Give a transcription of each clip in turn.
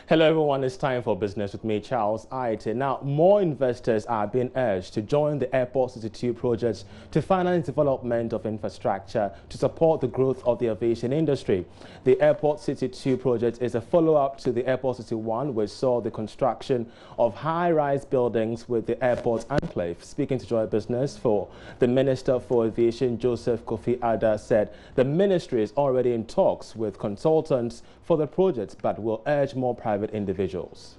Hello everyone, it's time for Business with me, Charles Aite. Now, more investors are being urged to join the Airport City 2 projects to finance development of infrastructure to support the growth of the aviation industry. The Airport City 2 project is a follow-up to the Airport City 1, which saw the construction of high-rise buildings with the airport enclave. Speaking to Joy Business, for the Minister for Aviation, Joseph Kofi Ada, said the ministry is already in talks with consultants for the project, but will urge more private individuals.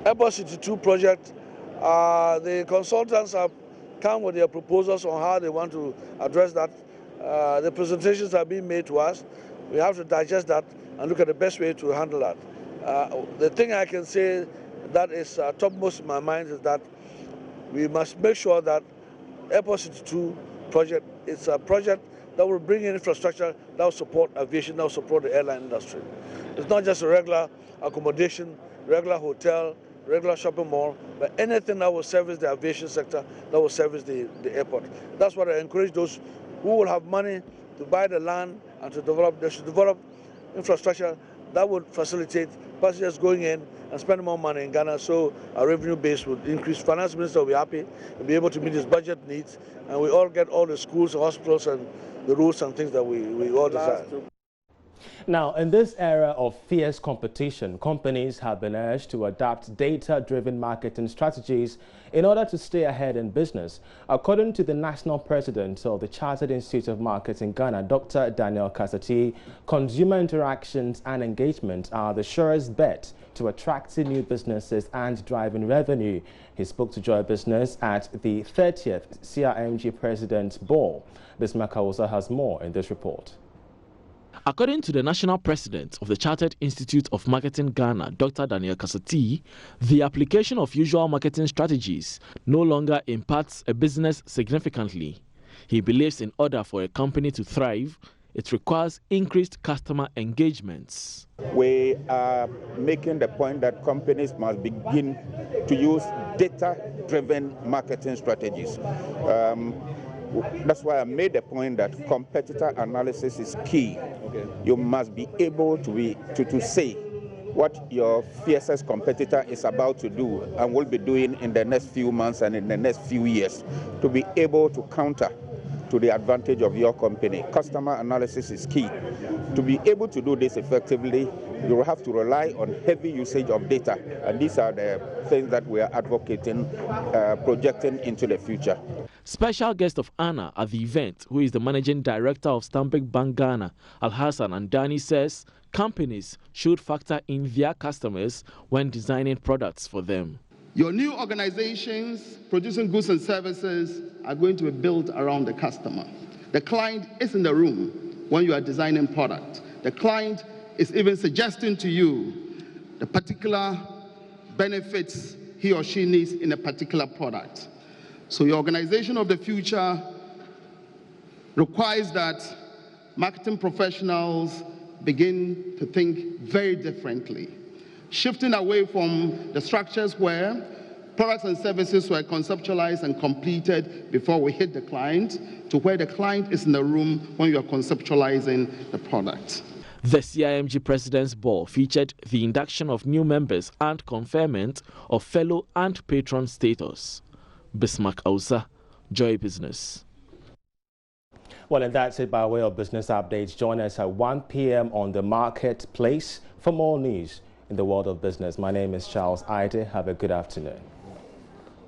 Airport City 2 project, the consultants have come with their proposals on how they want to address that. The presentations are being made to us. We have to digest that and look at the best way to handle that. The thing I can say that is topmost in my mind is that we must make sure that Airport City 2 project is a project that will bring in infrastructure that will support aviation, that will support the airline industry. It's not just a regular accommodation, regular hotel, regular shopping mall, but anything that will service the aviation sector, that will service the airport. That's what I encourage those who will have money to buy the land and to develop. They should develop infrastructure that would facilitate passengers going in and spending more money in Ghana, so our revenue base would increase. Finance Minister will be happy and be able to meet his budget needs, and we all get all the schools, hospitals, and the roads and things that we all desire. Now, in this era of fierce competition, companies have been urged to adapt data-driven marketing strategies in order to stay ahead in business. According to the National President of the Chartered Institute of Markets in Ghana, Dr. Daniel Kasati, consumer interactions and engagement are the surest bet to attracting new businesses and driving revenue. He spoke to Joy Business at the 30th CRMG President's Ball. Bismarck also has more in this report. According to the National President of the Chartered Institute of Marketing Ghana, Dr. Daniel Kasati, the application of usual marketing strategies no longer impacts a business significantly. He believes in order for a company to thrive, it requires increased customer engagements. We are making the point that companies must begin to use data-driven marketing strategies. That's why I made the point that competitor analysis is key. Okay. You must be able to say what your fiercest competitor is about to do and will be doing in the next few months and in the next few years to be able to counter to the advantage of your company. Customer analysis is key. To be able to do this effectively, you will have to rely on heavy usage of data, and these are the things that we are advocating, projecting into the future. Special guest of honor at the event, who is the Managing Director of Stanbic Bank Ghana, Alhassan Andani, says companies should factor in their customers when designing products for them. Your new organizations producing goods and services are going to be built around the customer. The client is in the room when you are designing product. The client is even suggesting to you the particular benefits he or she needs in a particular product. So your organization of the future requires that marketing professionals begin to think very differently, shifting away from the structures where products and services were conceptualized and completed before we hit the client, to where the client is in the room when you are conceptualizing the product. The CIMG President's Ball featured the induction of new members and conferment of fellow and patron status. Bismarck Ausa, Joy Business. Well, and that's it by way of business updates. Join us at 1 p.m. on the Marketplace for more news in the world of business. My name is Charles Aite. Have a good afternoon.